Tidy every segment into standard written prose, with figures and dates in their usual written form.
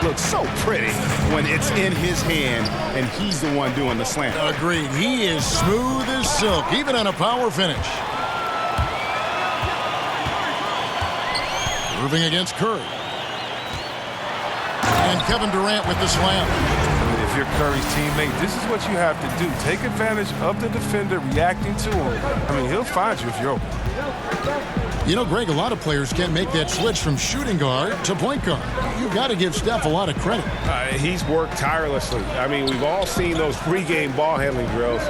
looks so pretty when it's in his hand and he's the one doing the slam. Agreed. He is smooth as silk, even on a power finish. Moving against Curry. And Kevin Durant with the slam. If you're Curry's teammate, this is what you have to do. Take advantage of the defender reacting to him. I mean, he'll find you if you're open. You know, Greg, a lot of players can't make that switch from shooting guard to point guard. You've got to give Steph a lot of credit. He's worked tirelessly. I mean, we've all seen those pregame ball handling drills.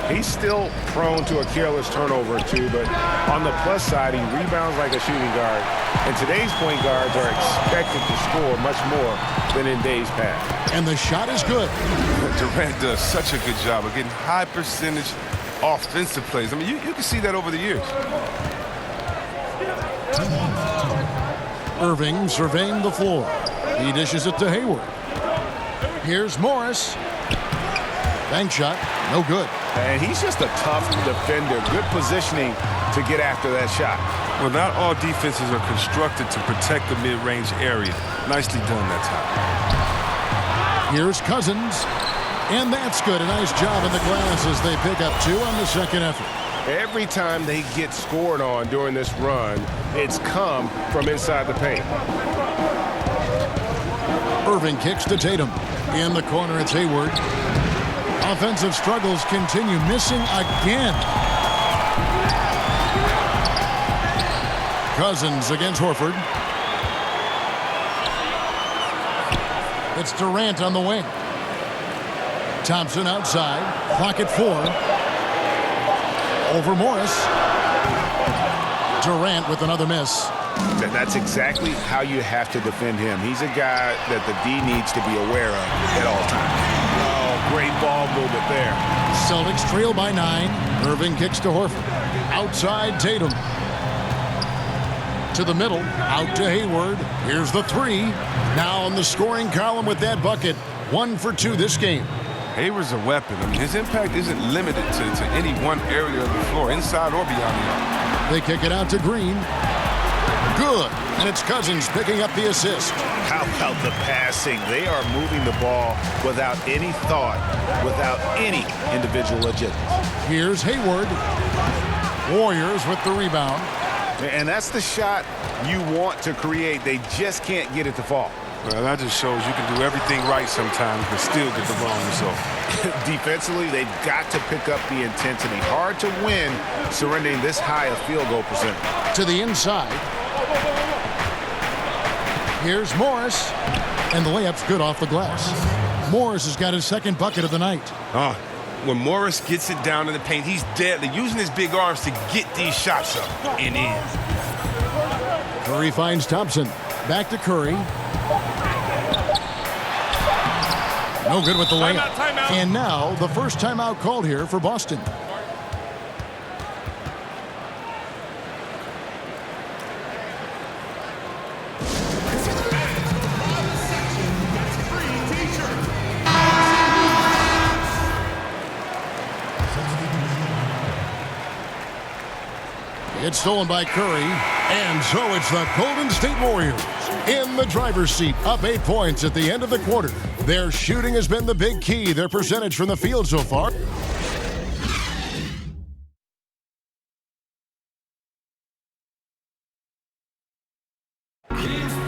He's still prone to a careless turnover or two, but on the plus side, he rebounds like a shooting guard. And today's point guards are expected to score much more than in days past. And the shot is good. Durant does such a good job of getting high percentage offensive plays. I mean, you can see that over the years. Irving surveying the floor. He dishes it to Hayward. Here's Morris. Bank shot, no good. And he's just a tough defender. Good positioning to get after that shot. Well, not all defenses are constructed to protect the mid-range area. Nicely done that time. Here's Cousins. And that's good. A nice job in the glass as they pick up 2 on the second effort. Every time they get scored on during this run, it's come from inside the paint. Irving kicks to Tatum. In the corner, it's Hayward. Offensive struggles continue, missing again. Cousins against Horford. It's Durant on the wing. Thompson outside. Clock at 4. Over Morris. Durant with another miss. That's exactly how you have to defend him. He's a guy that the D needs to be aware of at all times. Oh, great ball movement there. Celtics trail by 9. Irving kicks to Horford. Outside Tatum. To the middle. Out to Hayward. Here's the 3. Now on the scoring column with that bucket. 1 for 2 this game. Hayward's a weapon. I mean, his impact isn't limited to any one area of the floor, inside or beyond the arc. They kick it out to Green. Good. And it's Cousins picking up the assist. How about the passing? They are moving the ball without any thought, without any individual agenda. Here's Hayward. Warriors with the rebound. And that's the shot you want to create. They just can't get it to fall. Well, that just shows you can do everything right sometimes but still get the wrong result. Defensively, they've got to pick up the intensity. Hard to win surrendering this high a field goal percentage. To the inside. Here's Morris. And the layup's good off the glass. Morris has got his second bucket of the night. When Morris gets it down in the paint, he's deadly, using his big arms to get these shots up and in. Curry finds Thompson. Back to Curry. No good with the layup. Timeout. And now the first timeout called here for Boston. It's stolen by Curry. And so it's the Golden State Warriors in the driver's seat, up 8 points at the end of the quarter. Their shooting has been the big key. Their percentage from the field so far.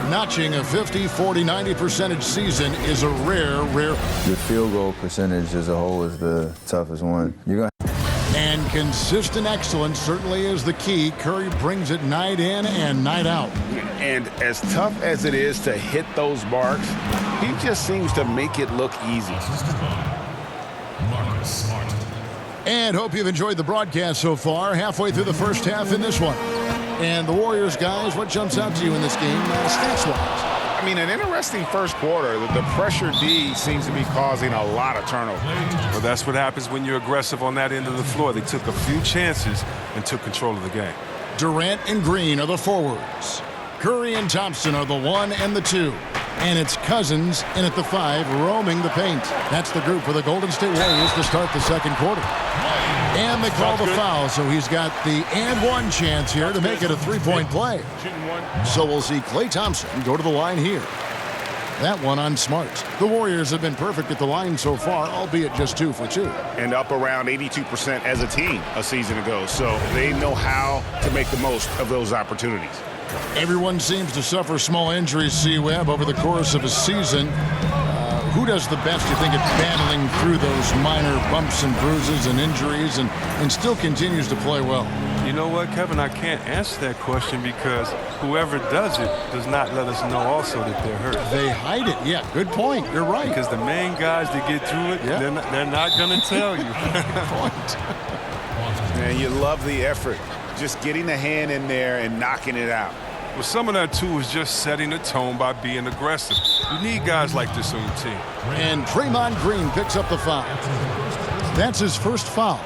Notching a 50, 40, 90 percentage season is a rare. The field goal percentage as a whole is the toughest one. And consistent excellence certainly is the key. Curry brings it night in and night out. And as tough as it is to hit those marks, he just seems to make it look easy. And hope you've enjoyed the broadcast so far. Halfway through the first half in this one. And the Warriors, guys, what jumps out to you in this game, stats-wise? I mean, an interesting first quarter. The pressure D seems to be causing a lot of turnover. Well, that's what happens when you're aggressive on that end of the floor. They took a few chances and took control of the game. Durant and Green are the forwards. Curry and Thompson are the 1 and the 2. And it's Cousins in at the 5, roaming the paint. That's the group for the Golden State Warriors to start the second quarter. And they call the foul, so he's got the and 1 chance here to make it a 3-point play. So we'll see Klay Thompson go to the line here. That one on Smart. The Warriors have been perfect at the line so far, albeit just 2 for 2. And up around 82% as a team a season ago. So they know how to make the most of those opportunities. Everyone seems to suffer small injuries, C-Web, over the course of a season. Who does the best, you think, at battling through those minor bumps and bruises and injuries and still continues to play well? You know what, Kevin? I can't answer that question because whoever does it does not let us know also that they're hurt. They hide it. Yeah, good point. You're right. Because the main guys that get through it, they're not going to tell you. Good point. And you love the effort. Just getting the hand in there and knocking it out. Well, some of that, too, is just setting the tone by being aggressive. You need guys like this on your team. And Draymond Green picks up the foul. That's his first foul.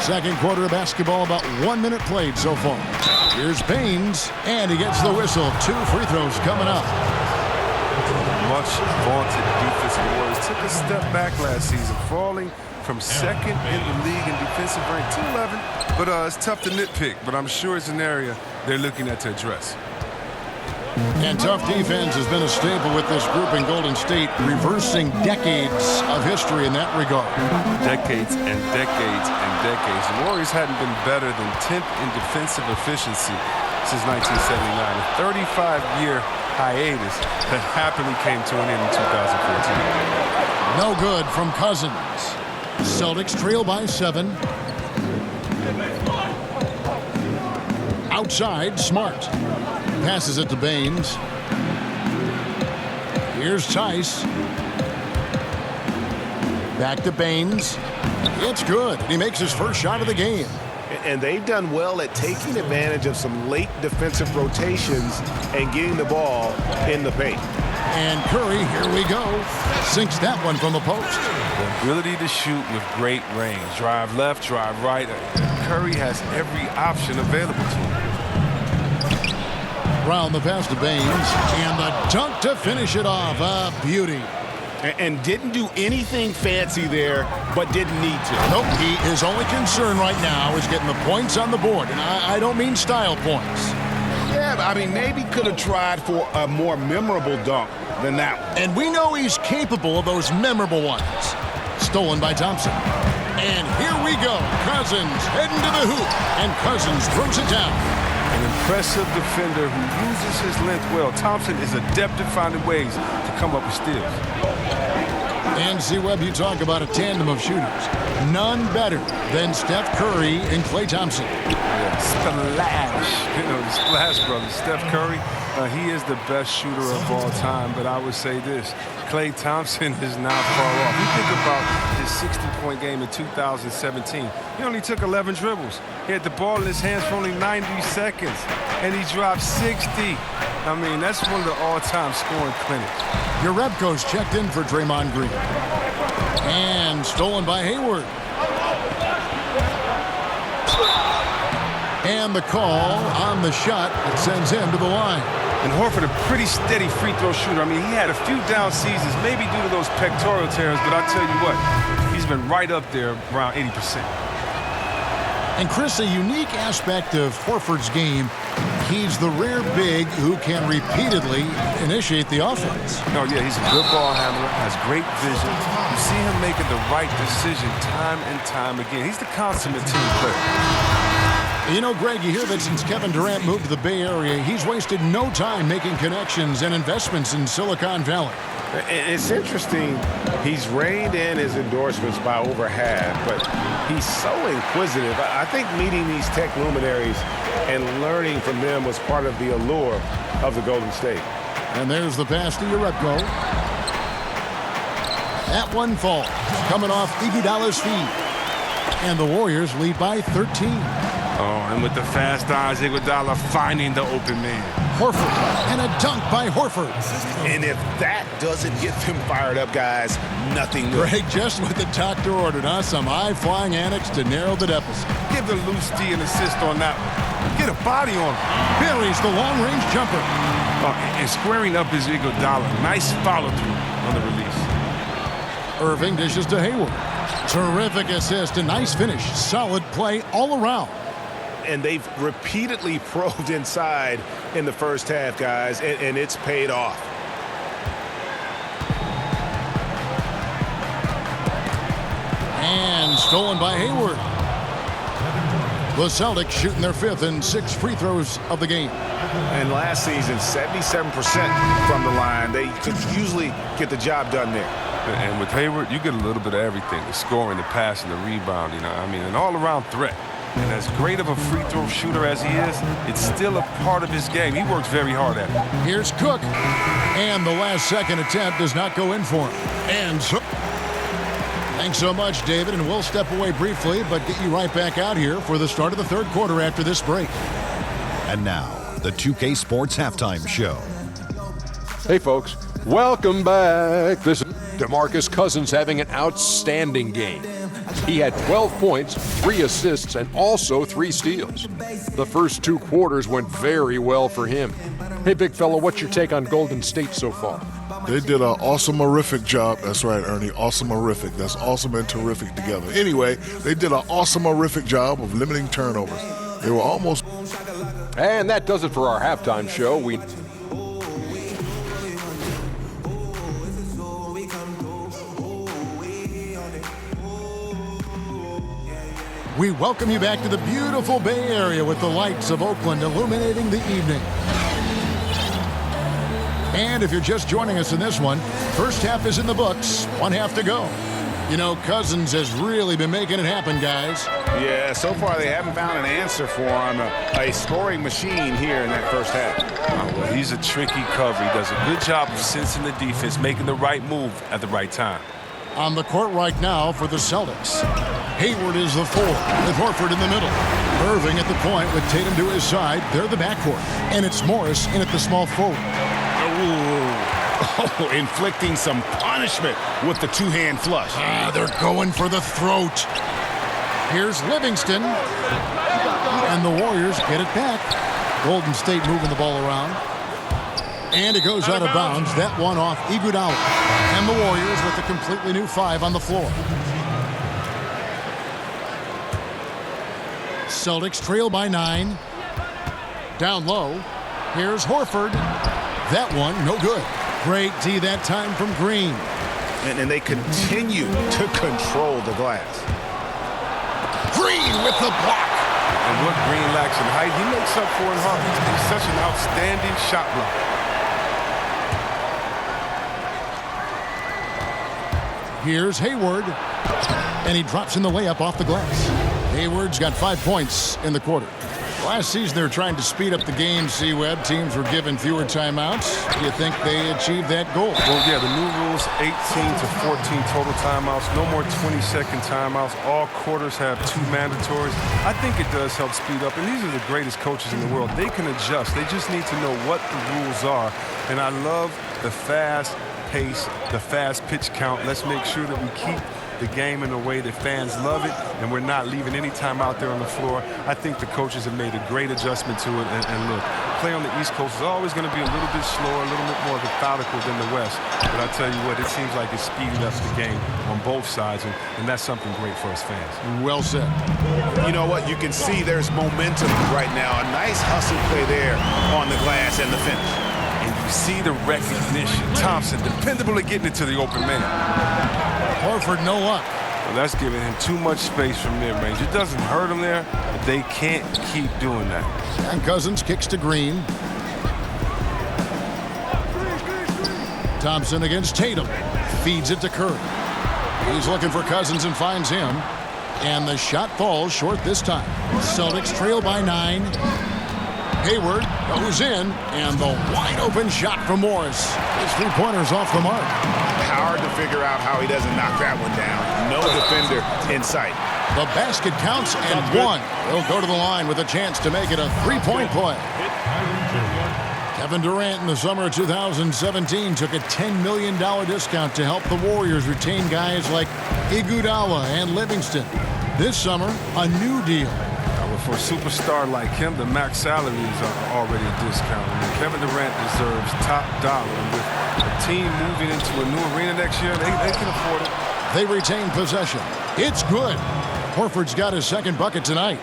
Second quarter of basketball, about 1 minute played so far. Here's Baines, and he gets the whistle. 2 free throws coming up. Much vaunted defensive Warriors took a step back last season, falling from second in the league in defensive rank to 11. But it's tough to nitpick, but I'm sure it's an area they're looking at to address. And tough defense has been a staple with this group in Golden State, reversing decades of history in that regard. Decades and decades and decades. The Warriors hadn't been better than 10th in defensive efficiency since 1979. A 35-year hiatus that happily came to an end in 2014. No good from Cousins. Celtics trail by 7. Outside, Smart. Passes it to Baines. Here's Tice. Back to Baines. It's good. He makes his first shot of the game. And they've done well at taking advantage of some late defensive rotations and getting the ball in the paint. And Curry, here we go, sinks that one from the post. The ability to shoot with great range. Drive left, drive right. Curry has every option available to him. Round the pass to Baines, and the dunk to finish it off. A beauty. And didn't do anything fancy there, but didn't need to. Nope, his only concern right now is getting the points on the board. And I don't mean style points. Yeah, I mean, maybe could have tried for a more memorable dunk than that one. And we know he's capable of those memorable ones. Stolen by Thompson. And here we go. Cousins heading to the hoop. And Cousins throws it down. An impressive defender who uses his length well. Thompson is adept at finding ways to come up with steals. And C-Web, you talk about a tandem of shooters. None better than Steph Curry and Klay Thompson. Yeah, splash. You know, the Splash Brothers. Steph Curry, he is the best shooter of all time. But I would say this, Klay Thompson is not far off. You think about his 60-point game in 2017. He only took 11 dribbles. He had the ball in his hands for only 90 seconds. And he dropped 60. I mean, that's one of the all-time scoring clinics. Your rep coach checked in for Draymond Green. And stolen by Hayward. And the call on the shot that sends him to the line. And Horford, a pretty steady free throw shooter. I mean, he had a few down seasons, maybe due to those pectoral tears, but I'll tell you what, he's been right up there around 80%. And Chris, a unique aspect of Horford's game, he's the rare big who can repeatedly initiate the offense. Oh, yeah, he's a good ball handler, has great vision. You see him making the right decision time and time again. He's the consummate team player. You know, Greg, you hear that since Kevin Durant moved to the Bay Area, he's wasted no time making connections and investments in Silicon Valley. It's interesting. He's reined in his endorsements by over half, but he's so inquisitive. I think meeting these tech luminaries and learning from them was part of the allure of the Golden State. And there's the pass to Urepko. That one falls, coming off Iguodala's feet. And the Warriors lead by 13. Oh, and with the fast eyes, Iguodala finding the open man. Horford, and a dunk by Horford. And if that doesn't get them fired up, guys, nothing will. Greg, just what the doctor ordered, huh? Some high-flying antics to narrow the deficit. Give the loose D an assist on that one. Get a body on him. Buries the long-range jumper. And squaring up is Iguodala. Nice follow-through on the release. Irving dishes to Hayward. Terrific assist, a nice finish. Solid play all around. And they've repeatedly probed inside in the first half, guys, and it's paid off. Stolen by Hayward. The Celtics shooting their 5th and 6th free throws of the game. And last season, 77% from the line. They could usually get the job done there. And with Hayward, you get a little bit of everything. The scoring, the passing, the rebounding. An all-around threat. And as great of a free throw shooter as he is, it's still a part of his game. He works very hard at it. Here's Cook. And the last second attempt does not go in for him. And so thanks so much, David, and we'll step away briefly, but get you right back out here for the start of the third quarter after this break. And now, the 2K Sports Halftime Show. Hey, folks. Welcome back. This is DeMarcus Cousins having an outstanding game. He had 12 points, 3 assists, and also 3 steals. The first 2 quarters went very well for him. Hey, big fella, what's your take on Golden State so far? They did an awesome-erific job. That's right, Ernie. Awesome-erific. That's awesome and terrific together. Anyway, they did an awesome-erific job of limiting turnovers. They were almost... And that does it for our halftime show. We welcome you back to the beautiful Bay Area with the lights of Oakland illuminating the evening. And if you're just joining us in this one, first half is in the books, 1 half to go. You know, Cousins has really been making it happen, guys. Yeah, so far they haven't found an answer for him. A scoring machine here in that first half. Well, he's a tricky cover. He does a good job of sensing the defense, making the right move at the right time. On the court right now for the Celtics. Hayward is the 4, with Horford in the middle. Irving at the point with Tatum to his side. They're the backcourt. And it's Morris in at the small forward. Oh, inflicting some punishment with the two-hand flush. They're going for the throat. Here's Livingston. And the Warriors get it back. Golden State moving the ball around. And it goes out of bounds. That one off Iguodala. And the Warriors with a completely new 5 on the floor. Celtics trail by 9. Down low. Here's Horford. That one, no good. Great D that time from Green. And they continue to control the glass. Green with the block. And what Green lacks in height, he makes up for in height. He's such an outstanding shot blocker. Here's Hayward. And he drops in the layup off the glass. Hayward's got 5 points in the quarter. Last season, they were trying to speed up the game, C-Web. Teams were given fewer timeouts. Do you think they achieved that goal? Well, yeah, the new rules, 18 to 14 total timeouts. No more 20-second timeouts. All quarters have 2 mandatories. I think it does help speed up. And these are the greatest coaches in the world. They can adjust. They just need to know what the rules are. And I love the fast pace, the fast pitch count. Let's make sure that we keep the game in a way that fans love it, and we're not leaving any time out there on the floor. I think the coaches have made a great adjustment to it, and look, play on the East Coast is always going to be a little bit slower, a little bit more methodical than the West, but I tell you what, it seems like it's speeding up the game on both sides, and that's something great for us fans. Well said. You know what? You can see there's momentum right now. A nice hustle play there on the glass and the finish. And you see the recognition. Thompson, dependable at getting it to the open man. Horford, no luck. Well, that's giving him too much space from mid-range. It doesn't hurt him there, but they can't keep doing that. And Cousins kicks to Green. Thompson against Tatum. Feeds it to Curry. He's looking for Cousins and finds him. And the shot falls short this time. Celtics trail by 9. Hayward goes in, and the wide-open shot from Morris. His 3-pointer's off the mark. Hard to figure out how he doesn't knock that one down. No defender in sight. The basket counts and 1. He'll go to the line with a chance to make it a 3-point play. Kevin Durant in the summer of 2017 took a $10 million discount to help the Warriors retain guys like Iguodala and Livingston. This summer, a new deal. For a superstar like him, the max salaries are already a discount. I mean, Kevin Durant deserves top dollar. And with the team moving into a new arena next year, they can afford it. They retain possession. It's good. Horford's got his second bucket tonight.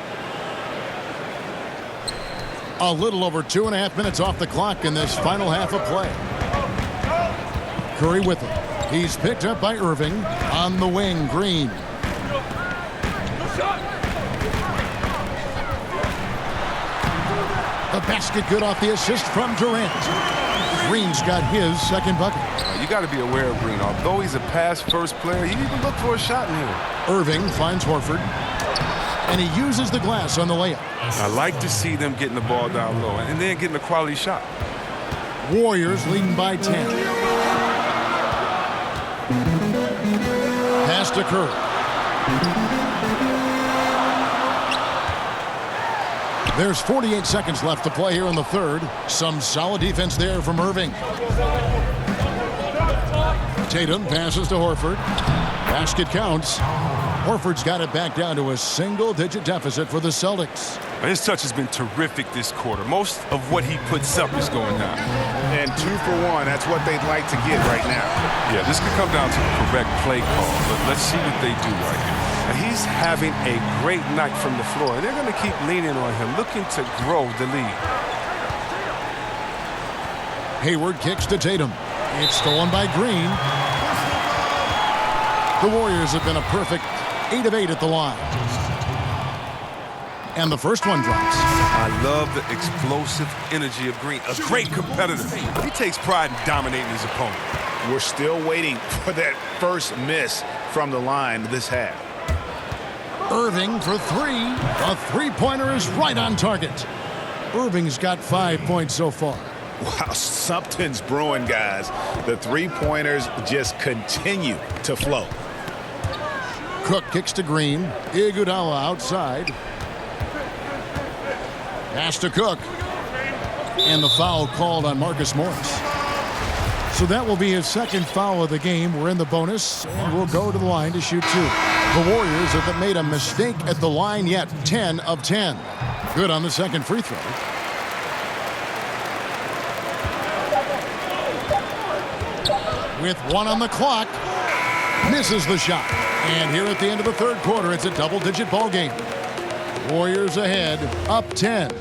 A little over 2.5 minutes off the clock in this final half of play. Curry with him. He's picked up by Irving. On the wing, Green. The basket good off the assist from Durant. Green's got his second bucket. You got to be aware of Green. Although he's a pass-first player, he even looked for a shot in here. Irving finds Horford, and he uses the glass on the layup. I like to see them getting the ball down low and then getting a quality shot. Warriors leading by 10. Pass to Curry. There's 48 seconds left to play here in the third. Some solid defense there from Irving. Tatum passes to Horford. Basket counts. Horford's got it back down to a single-digit deficit for the Celtics. His touch has been terrific this quarter. Most of what he puts up is going down. And 2 for 1, that's what they'd like to get right now. Yeah, this could come down to the correct play call, but let's see what they do right here. And he's having a great night from the floor, and they're going to keep leaning on him, looking to grow the lead. Hayward kicks to Tatum. It's stolen by Green. The Warriors have been a perfect 8 of 8 at the line. And the first one drops. I love the explosive energy of Green. A great competitor. He takes pride in dominating his opponent. We're still waiting for that first miss from the line this half. Irving for three. A three-pointer is right on target. Irving's got 5 points so far. Wow, something's brewing, guys. The three-pointers just continue to flow. Cook kicks to Green. Iguodala outside. Pass to Cook. And the foul called on Marcus Morris. So that will be his second foul of the game. We're in the bonus, and we'll go to the line to shoot 2. The Warriors haven't made a mistake at the line yet. 10 of 10. Good on the second free throw. With 1 on the clock, misses the shot. And here at the end of the third quarter, it's a double-digit ball game. Warriors ahead, up 10.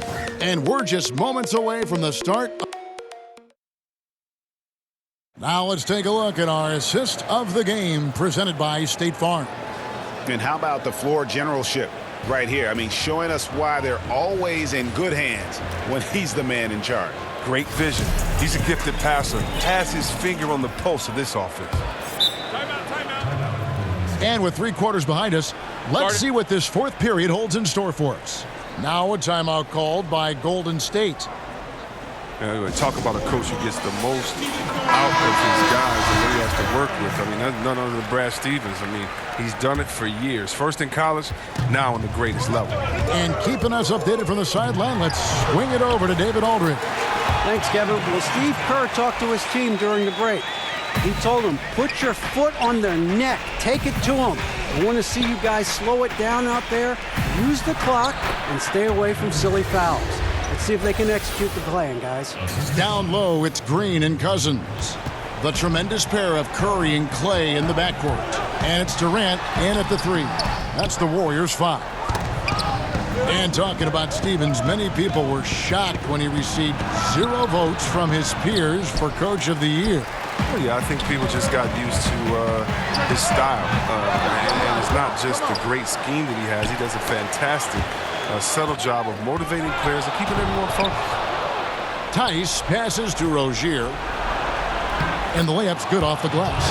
And we're just moments away from the start. Now let's take a look at our assist of the game presented by State Farm. And how about the floor generalship right here? I mean, showing us why they're always in good hands when he's the man in charge. Great vision. He's a gifted passer. Has his finger on the pulse of this offense. And with 3 quarters behind us, let's see what this fourth period holds in store for us. Now a timeout called by Golden State. Anyway, talk about a coach who gets the most out of his guys and what he has to work with. I mean, that's none other than Brad Stevens. I mean, he's done it for years. First in college, now on the greatest level. And keeping us updated from the sideline, let's swing it over to David Aldridge. Thanks, Kevin. Well, Steve Kerr talked to his team during the break. He told them, put your foot on their neck. Take it to them. I want to see you guys slow it down out there. Use the clock and stay away from silly fouls. Let's see if they can execute the plan, guys. Down low, it's Green and Cousins. The tremendous pair of Curry and Clay in the backcourt. And it's Durant in at the 3. That's the Warriors' 5. And talking about Stevens, many people were shocked when he received 0 votes from his peers for Coach of the Year. Well, yeah, I think people just got used to his style. And it's not just the great scheme that he has. He does a fantastic, subtle job of motivating players and keeping everyone focused. Tice passes to Rozier. And the layup's good off the glass.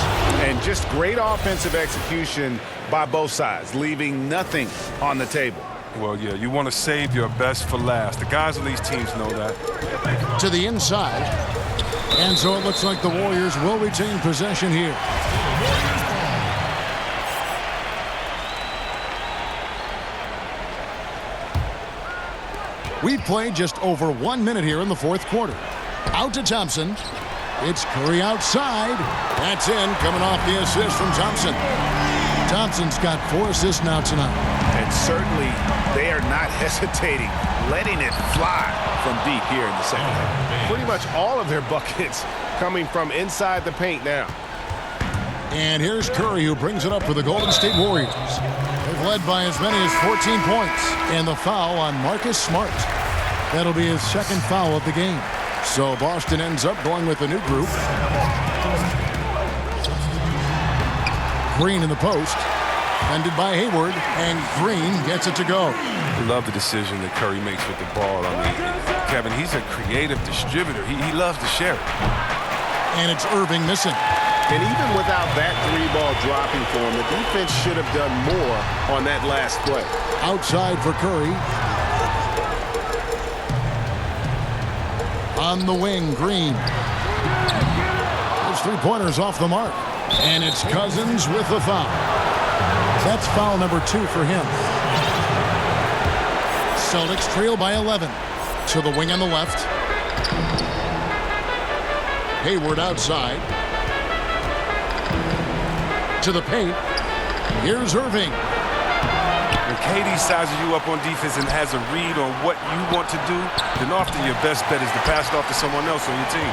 And just great offensive execution by both sides, leaving nothing on the table. Well, yeah, you want to save your best for last. The guys on these teams know that. To the inside. And so it looks like the Warriors will retain possession here. We played just over 1 minute here in the fourth quarter. Out to Thompson. It's Curry outside. That's in, coming off the assist from Thompson. Thompson's got 4 assists now tonight. And certainly they are not hesitating, letting it fly from deep here in the second half. Pretty much all of their buckets coming from inside the paint now. And here's Curry, who brings it up for the Golden State Warriors. They've led by as many as 14 points. And the foul on Marcus Smart. That'll be his second foul of the game. So Boston ends up going with a new group. Green in the post. Defended by Hayward, and Green gets it to go. I love the decision that Curry makes with the ball. I mean, Kevin, he's a creative distributor. He loves to share it. And it's Irving missing. And even without that three-ball dropping for him, the defense should have done more on that last play. Outside for Curry. On the wing, Green. His three-pointers off the mark. And it's Cousins with the foul. That's foul number 2 for him. Celtics trail by 11. To the wing on the left. Hayward outside. To the paint. Here's Irving. When KD sizes you up on defense and has a read on what you want to do, then often your best bet is to pass it off to someone else on your team.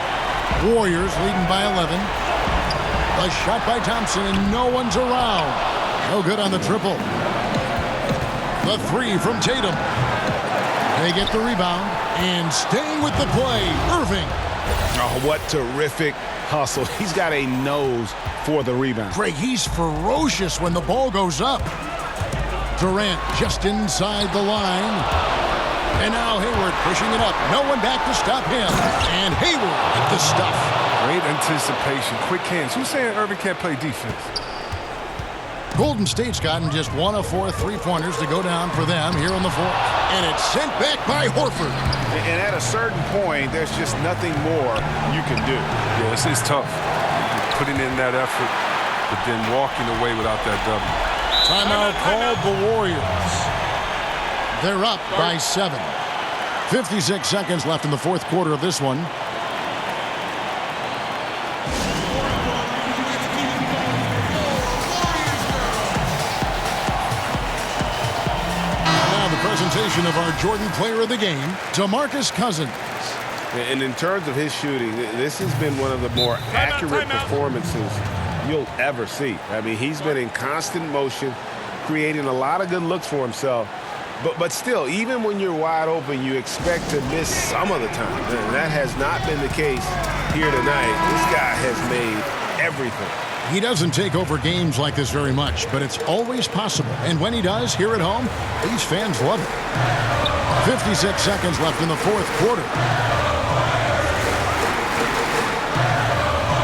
Warriors leading by 11. A shot by Thompson, and no one's around. No good on the triple. The three from Tatum. They get the rebound, and staying with the play, Irving. Oh, what terrific hustle. He's got a nose for the rebound. Greg, he's ferocious when the ball goes up. Durant just inside the line. And now Hayward pushing it up. No one back to stop him. And Hayward with the stuff. Great anticipation, quick hands. Who's saying Irving can't play defense? Golden State's gotten just 1 of 4 three-pointers to go down for them here in the fourth. And it's sent back by Horford. And at a certain point, there's just nothing more you can do. Yeah, it's tough. Putting in that effort, but then walking away without that W. Timeout called the Warriors. They're up by 7. 56 seconds left in the fourth quarter of this one. Presentation of our Jordan Player of the Game, DeMarcus Cousins. And in terms of his shooting, this has been one of the more accurate performances you'll ever see. I mean, he's been in constant motion, creating a lot of good looks for himself. But still, even when you're wide open, you expect to miss some of the time. And that has not been the case here tonight. This guy has made everything. He doesn't take over games like this very much, but it's always possible. And when he does, here at home, these fans love it. 56 seconds left in the fourth quarter.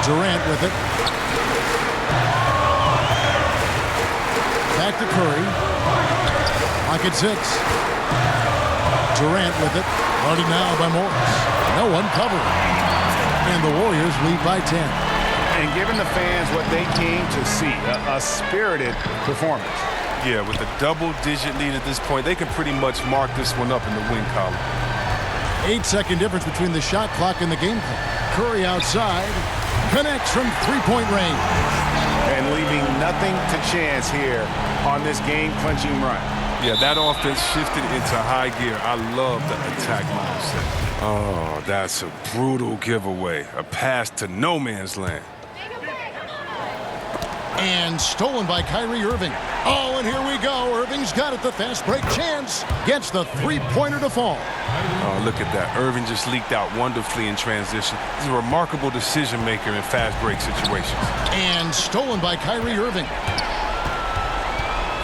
Durant with it. Back to Curry. Clock at 6. Durant with it. Guarded now by Morris. No one covering. And the Warriors lead by 10. And giving the fans what they came to see, a spirited performance. Yeah, with a double-digit lead at this point, they can pretty much mark this one up in the win column. 8-second difference between the shot clock and the game clock. Curry outside, connects from three-point range. And leaving nothing to chance here on this game-clinching run. Yeah, that offense shifted into high gear. I love the attack mindset. Oh, that's a brutal giveaway. A pass to no man's land. And stolen by Kyrie Irving. Oh, and here we go. Irving's got it. The fast break chance. Gets the three-pointer to fall. Oh, look at that. Irving just leaked out wonderfully in transition. He's a remarkable decision maker in fast break situations. And stolen by Kyrie Irving.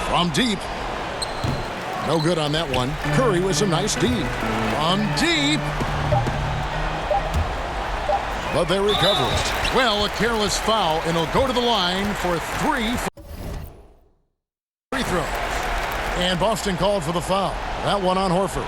From deep. No good on that one. Curry with some nice D. From deep. But they recover it. Well, a careless foul, and he'll go to the line for 3 free throws. And Boston called for the foul. That one on Horford.